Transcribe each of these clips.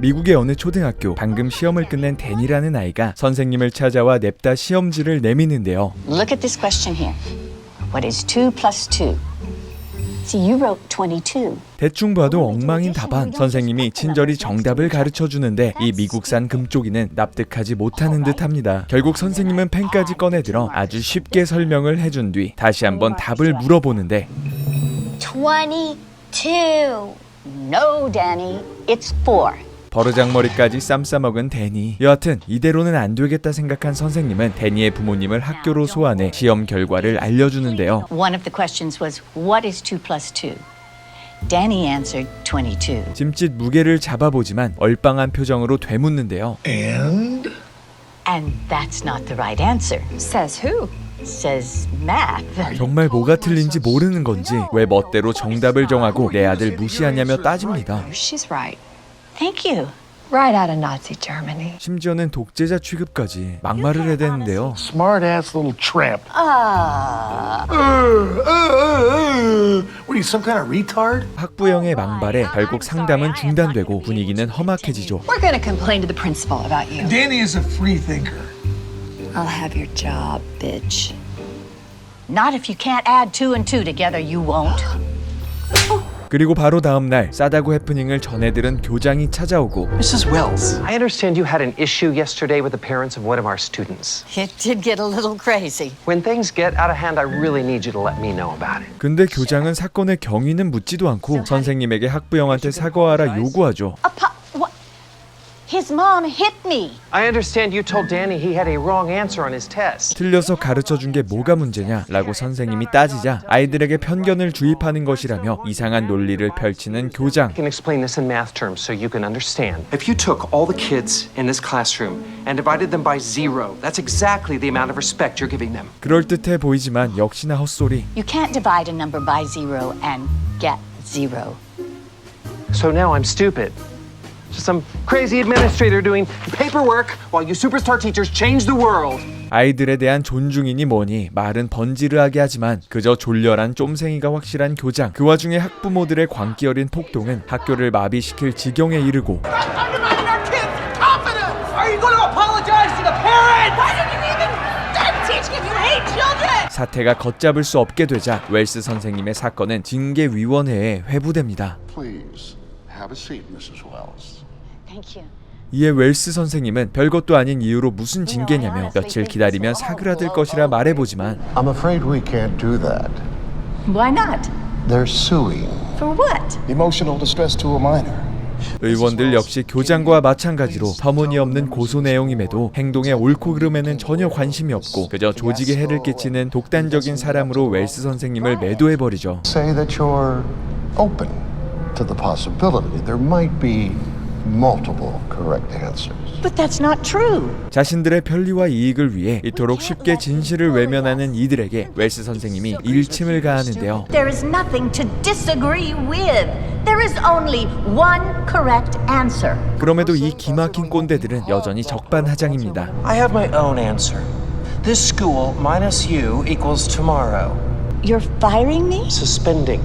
미국의 어느 초등학교, 방금 시험을 끝낸 데니라는 아이가 선생님을 찾아와 냅다 시험지를 내미는데요. Look at this question here. What is 2 plus 2? See, you wrote 22. 대충 봐도 엉망인 답안. 선생님이 친절히 정답을 가르쳐주는데 이 미국산 금쪽이는 납득하지 못하는 듯합니다. 결국 선생님은 펜까지 꺼내들어 아주 쉽게 설명을 해준 뒤 다시 한번 답을 물어보는데 22. No, Danny. It's 4. 버르장머리까지 쌈 싸먹은 데니. 여하튼 이대로는 안 되겠다 생각한 선생님은 데니의 부모님을 학교로 소환해 시험 결과를 알려주는데요. One of the questions was, what is 2 plus 2? Danny answered 22. 짐짓 무게를 잡아보지만 얼빵한 표정으로 되묻는데요. And that's not the right answer. Says who? Says math. 정말 뭐가 틀린지 모르는 건지 왜 멋대로 정답을 정하고 내 아들 무시하냐며 따집니다. She's right. Thank you. Right out of Nazi Germany. 심지어는 독재자 취급까지 막말을 해대는데요. smart-ass little tramp. What are you, some kind of retard? 학부형의 망발에 결국 상담은 중단되고 분위기는 험악해지죠. We're gonna complain to the principal about you. Danny is a free thinker. I'll have your job, bitch. Not if you can't add 2 and 2 together, you won't. 그리고 바로 다음 날 싸다구 해프닝을 전해들은 교장이 찾아오고 Mrs. Wells, I understand you had an issue yesterday with the parents of one of our students. It did get a little crazy. When things get out of hand, I really need you to let me know about it. 근데 교장은 사건의 경위는 묻지도 않고 선생님에게 학부형한테 사과하라 요구하죠. What? His mom hit me. I understand you told Danny he had a wrong answer on his test. 틀려서 가르쳐준 게 뭐가 문제냐 라고 선생님이 따지자 아이들에게 편견을 주입하는 것이라며 이상한 논리를 펼치는 교장. I can explain this in math terms so you can understand. If you took all the kids in this classroom and divided them by 0, that's exactly the amount of respect you're giving them. 그럴듯해 보이지만 역시나 헛소리. You can't divide a number by 0 and get 0. So now I'm stupid. Just some crazy administrator doing paperwork while you superstar teachers change the world. 아이들에 대한 존중이니 뭐니 말은 번지르하게 하지만 그저 졸렬한 쫌생이가 확실한 교장. 그 와중에 학부모들의 광기 어린 폭동은 학교를 마비시킬 지경에 이르고 사태가 걷잡을 수 없게 되자 웰스 선생님의 사건은 징계위원회에 회부됩니다. Please have a seat, Mrs. Wells. Thank you. 이에 웰스 선생님은 별것도 아닌 이유로 무슨 징계냐며 며칠 기다리면 사그라들 것이라 말해보지만 I'm afraid we can't do that. Why not? They're suing. For what? Emotional distress to a minor. 의원들 역시 교장과 마찬가지로 터무니없는 고소 내용임에도 행동의 옳고 그름에는 전혀 관심이 없고 그저 조직에 해를 끼치는 독단적인 사람으로 웰스 선생님을 매도해버리죠. Say that you're open to the possibility there might be multiple correct answers. But that's not true. 자신들의 편리와 이익을 위해 이토록 쉽게 진실을 외면하는 이들에게 웰스 선생님이 일침을 가하는데요. There is nothing to disagree with. There is only one correct answer. 그럼에도 이 기막힌 꼰대들은 여전히 적반하장입니다. I have my own answer. This school minus you equals tomorrow. You're firing me? Suspending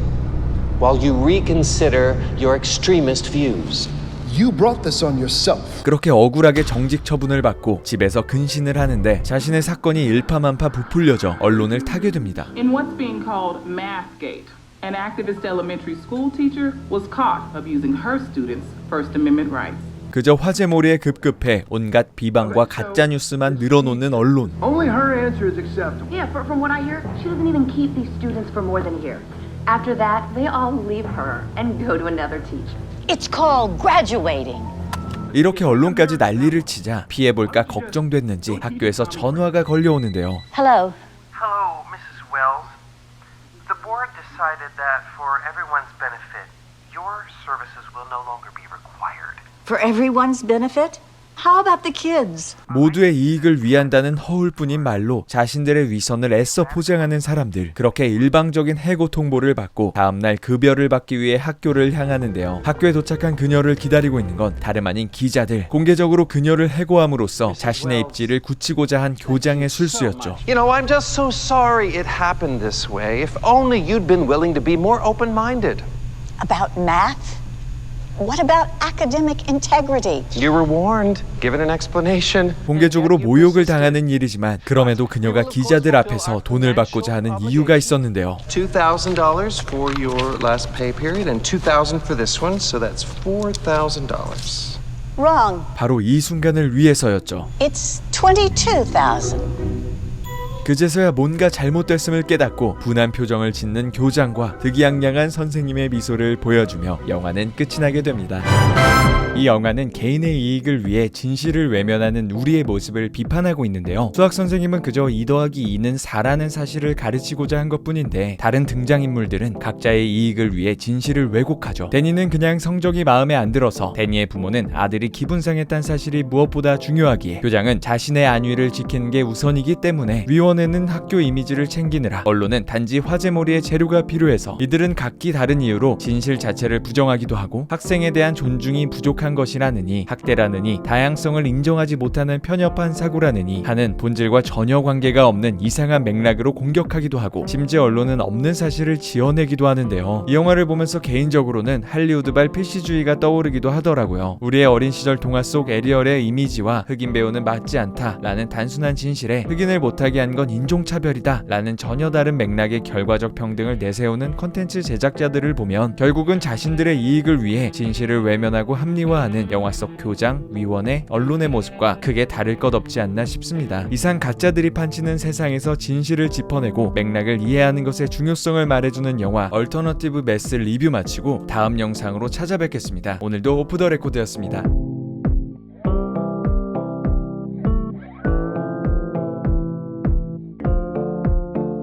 while you reconsider your extremist views. You brought this on yourself. 그렇게 억울하게 정직 처분을 받고 집에서 근신을 하는데 자신의 사건이 일파만파 부풀려져 언론을 타게 됩니다. In what's being called Mathgate, an activist elementary school teacher was caught abusing her students' First Amendment rights. 그저 화제몰이에 급급해 온갖 비방과 가짜 뉴스만 늘어놓는 언론. Only her answer is acceptable. Yeah, from what I hear, she doesn't even keep these students for more than a year. After that, they all leave her and go to another teacher. It's called graduating. 이렇게 언론까지 난리를 치자 피해볼까 걱정됐는지 학교에서 전화가 걸려오는데요. Hello. Hello, Mrs. Wells. The board decided that for everyone's benefit, your services will no longer be required. For everyone's benefit? How about the kids? 모두의 이익을 위한다는 허울뿐인 말로 자신들의 위선을 애써 포장하는 사람들. 그렇게 일방적인 해고 통보를 받고 다음날 급여를 받기 위해 학교를 향하는데요. 학교에 도착한 그녀를 기다리고 있는 건 다름 아닌 기자들. 공개적으로 그녀를 해고함으로써 자신의 입지를 굳히고자 한 교장의 술수였죠. You know, I'm just so sorry it happened this way. If only you'd been willing to be more open-minded. About math? What about academic integrity? You were warned. Give it an explanation. 공개적으로 모욕을 당하는 일이지만 그럼에도 그녀가 기자들 앞에서 돈을 받고자 하는 이유가 있었는데요. $2,000 for your last pay period and $2,000 for this one, so that's $4,000. Wrong. 바로 이 순간을 위해서였죠. It's 22,000. 그제서야 뭔가 잘못됐음을 깨닫고 분한 표정을 짓는 교장과 득이양양한 선생님의 미소를 보여주며 영화는 끝이 나게 됩니다. 이 영화는 개인의 이익을 위해 진실을 외면하는 우리의 모습을 비판하고 있는데요. 수학 선생님은 그저 2 더하기 2는 4라는 사실을 가르치고자 한 것뿐인데 다른 등장인물들은 각자의 이익을 위해 진실을 왜곡하죠. 데니는 그냥 성적이 마음에 안 들어서, 데니의 부모는 아들이 기분 상했다는 사실이 무엇보다 중요하기에, 교장은 자신의 안위를 지키는 게 우선이기 때문에, 위원회는 학교 이미지를 챙기느라, 언론은 단지 화제몰이의 재료가 필요해서, 이들은 각기 다른 이유로 진실 자체를 부정하기도 하고 학생에 대한 존중이 부족한 것이라느니, 학대라느니, 다양성을 인정하지 못하는 편협한 사고라느니 하는 본질과 전혀 관계가 없는 이상한 맥락으로 공격하기도 하고, 심지어 언론은 없는 사실을 지어내기도 하는데요. 이 영화를 보면서 개인적으로는 할리우드발 PC주의가 떠오르기도 하더라고요. 우리의 어린 시절 동화 속 에리얼의 이미지와 흑인 배우는 맞지 않다 라는 단순한 진실에 흑인을 못하게 한 건 인종차별이다 라는 전혀 다른 맥락의 결과적 평등을 내세우는 컨텐츠 제작자들을 보면 결국은 자신들의 이익을 위해 진실을 외면하고 합리화하는 영화 속 교장, 위원회, 언론의 모습과 크게 다를 것 없지 않나 싶습니다. 이상 가짜들이 판치는 세상에서 진실을 짚어내고 맥락을 이해하는 것의 중요성을 말해주는 영화 얼터너티브 매스 리뷰 마치고 다음 영상으로 찾아뵙겠습니다. 오늘도 오프 더 레코드였습니다.